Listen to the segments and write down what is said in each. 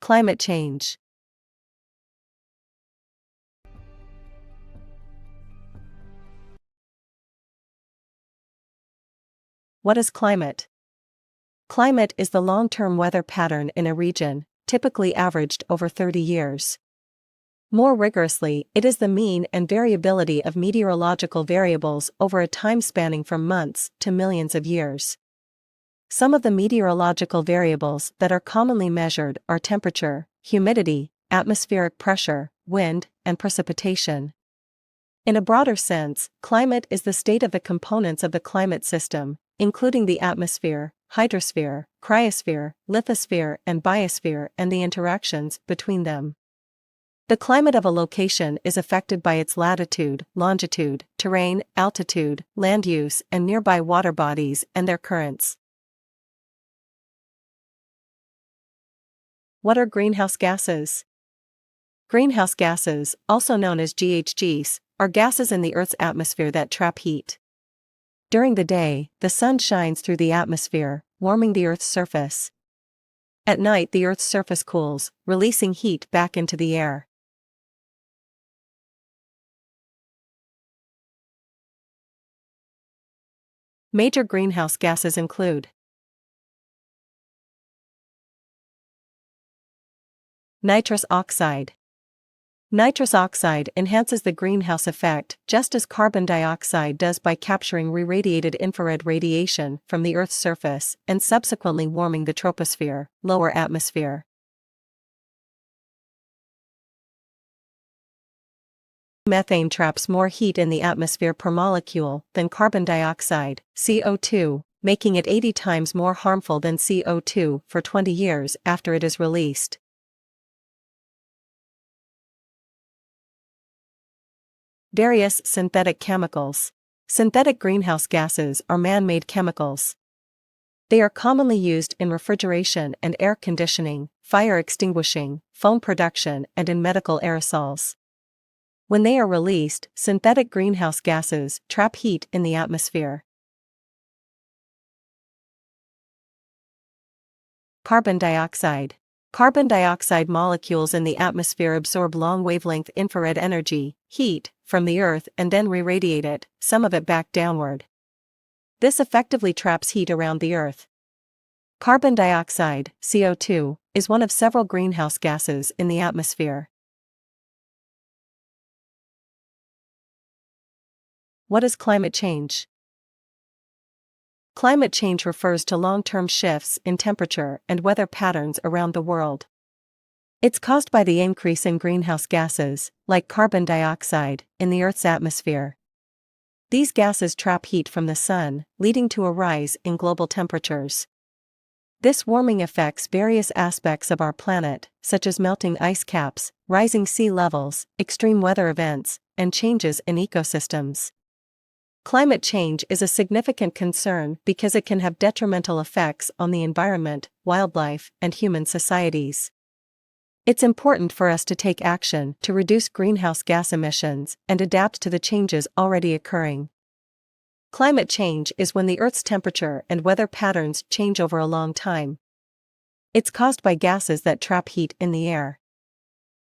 Climate change. What is climate? Climate is the long-term weather pattern in a region, typically averaged over 30 years. More rigorously, it is the mean and variability of meteorological variables over a time spanning from months to millions of years. Some of the meteorological variables that are commonly measured are temperature, humidity, atmospheric pressure, wind, and precipitation. In a broader sense, climate is the state of the components of the climate system, including the atmosphere, hydrosphere, cryosphere, lithosphere, and biosphere, and the interactions between them. The climate of a location is affected by its latitude, longitude, terrain, altitude, land use, and nearby water bodies and their currents. What are greenhouse gases? Greenhouse gases, also known as GHGs, are gases in the Earth's atmosphere that trap heat. During the day, the sun shines through the atmosphere, warming the Earth's surface. At night, the Earth's surface cools, releasing heat back into the air. Major greenhouse gases include nitrous oxide. Nitrous oxide enhances the greenhouse effect just as carbon dioxide does by capturing re-radiated infrared radiation from the Earth's surface and subsequently warming the troposphere, lower atmosphere. Methane traps more heat in the atmosphere per molecule than carbon dioxide, CO2, making it 80 times more harmful than CO2 for 20 years after it is released. Various synthetic chemicals. Synthetic greenhouse gases are man-made chemicals. They are commonly used in refrigeration and air conditioning, fire extinguishing, foam production, and in medical aerosols. When they are released, synthetic greenhouse gases trap heat in the atmosphere. Carbon dioxide. Carbon dioxide molecules in the atmosphere absorb long-wavelength infrared energy, heat, from the Earth and then re-radiate it, some of it back downward. This effectively traps heat around the Earth. Carbon dioxide, CO2, is one of several greenhouse gases in the atmosphere. What is climate change? Climate change refers to long-term shifts in temperature and weather patterns around the world. It's caused by the increase in greenhouse gases, like carbon dioxide, in the Earth's atmosphere. These gases trap heat from the sun, leading to a rise in global temperatures. This warming affects various aspects of our planet, such as melting ice caps, rising sea levels, extreme weather events, and changes in ecosystems. Climate change is a significant concern because it can have detrimental effects on the environment, wildlife, and human societies. It's important for us to take action to reduce greenhouse gas emissions and adapt to the changes already occurring. Climate change is when the Earth's temperature and weather patterns change over a long time. It's caused by gases that trap heat in the air.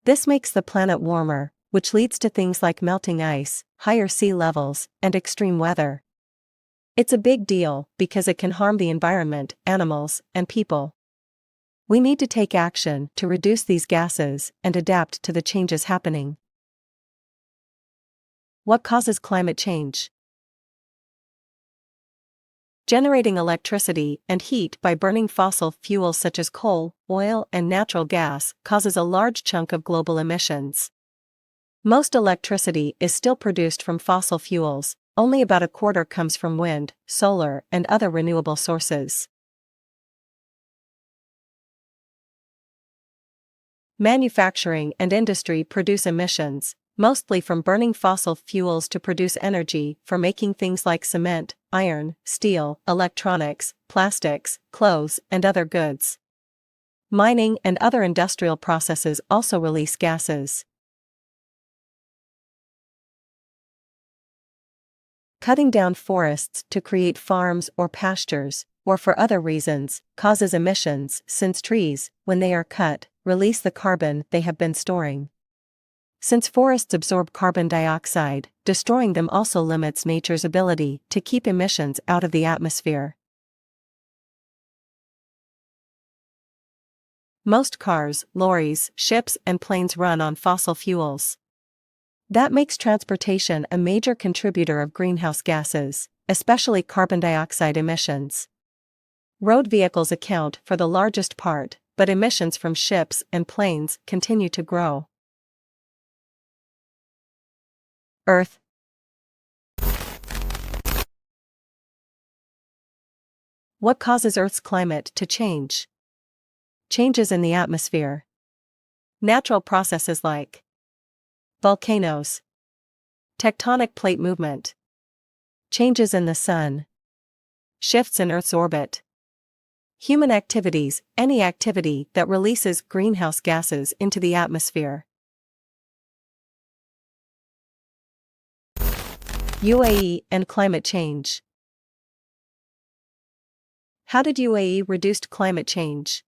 This makes the planet warmer, which leads to things like melting ice, higher sea levels, and extreme weather. It's a big deal because it can harm the environment, animals, and people. We need to take action to reduce these gases and adapt to the changes happening. What causes climate change? Generating electricity and heat by burning fossil fuels such as coal, oil, and natural gas causes a large chunk of global emissions. Most electricity is still produced from fossil fuels, only about a quarter comes from wind, solar, and other renewable sources. Manufacturing and industry produce emissions, mostly from burning fossil fuels to produce energy for making things like cement, iron, steel, electronics, plastics, clothes, and other goods. Mining and other industrial processes also release gases. Cutting down forests to create farms or pastures, or for other reasons, causes emissions, since trees, when they are cut, release the carbon they have been storing. Since forests absorb carbon dioxide, destroying them also limits nature's ability to keep emissions out of the atmosphere. Most cars, lorries, ships, and planes run on fossil fuels. That makes transportation a major contributor of greenhouse gases, especially carbon dioxide emissions. Road vehicles account for the largest part, but emissions from ships and planes continue to grow. Earth. What causes Earth's climate to change? Changes in the atmosphere. Natural processes like volcanoes, tectonic plate movement, changes in the sun, shifts in Earth's orbit. Human activities, any activity that releases greenhouse gases into the atmosphere. UAE and climate change. How did UAE reduce climate change?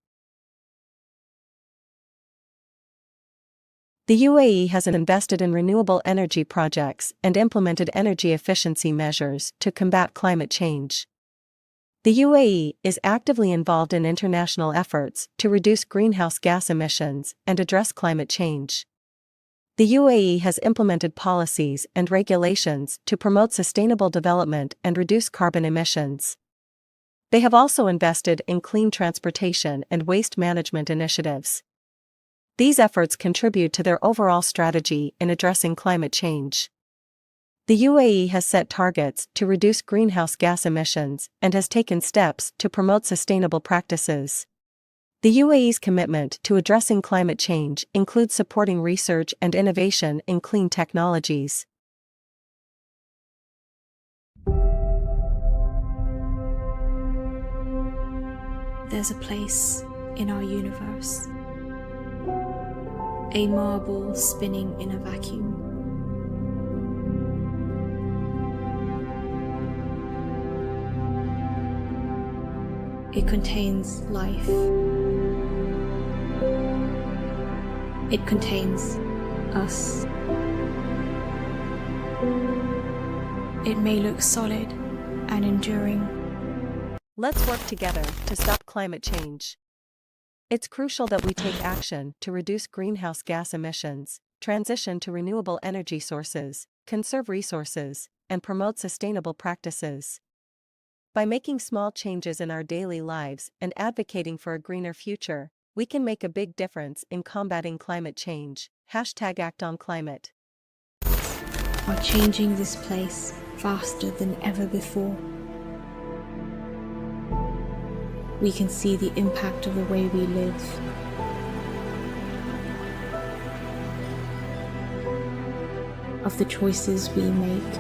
The UAE has invested in renewable energy projects and implemented energy efficiency measures to combat climate change. The UAE is actively involved in international efforts to reduce greenhouse gas emissions and address climate change. The UAE has implemented policies and regulations to promote sustainable development and reduce carbon emissions. They have also invested in clean transportation and waste management initiatives. These efforts contribute to their overall strategy in addressing climate change. The UAE has set targets to reduce greenhouse gas emissions and has taken steps to promote sustainable practices. The UAE's commitment to addressing climate change includes supporting research and innovation in clean technologies. There's a place in our universe, a marble spinning in a vacuum. It contains life. It contains us. It may look solid and enduring. Let's work together to stop climate change. It's crucial that we take action to reduce greenhouse gas emissions, transition to renewable energy sources, conserve resources, and promote sustainable practices. By making small changes in our daily lives and advocating for a greener future, we can make a big difference in combating climate change. #ActOnClimate. Are changing this place faster than ever before. We can see the impact of the way we live. Of the choices we make.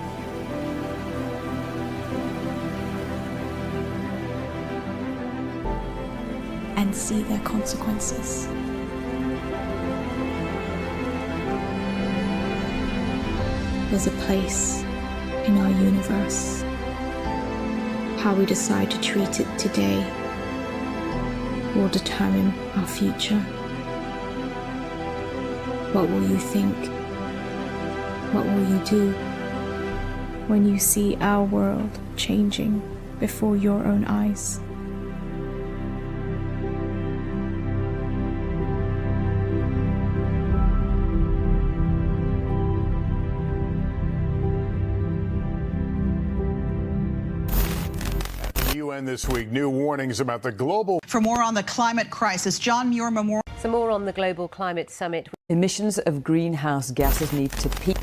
And see their consequences. There's a place in our universe. How we decide to treat it today will determine our future. What will you think? What will you do when you see our world changing before your own eyes? UN this week, new warnings about the global. For more on the climate crisis, John Muir Memorial. Some more on the Global Climate Summit. Emissions of greenhouse gases need to peak.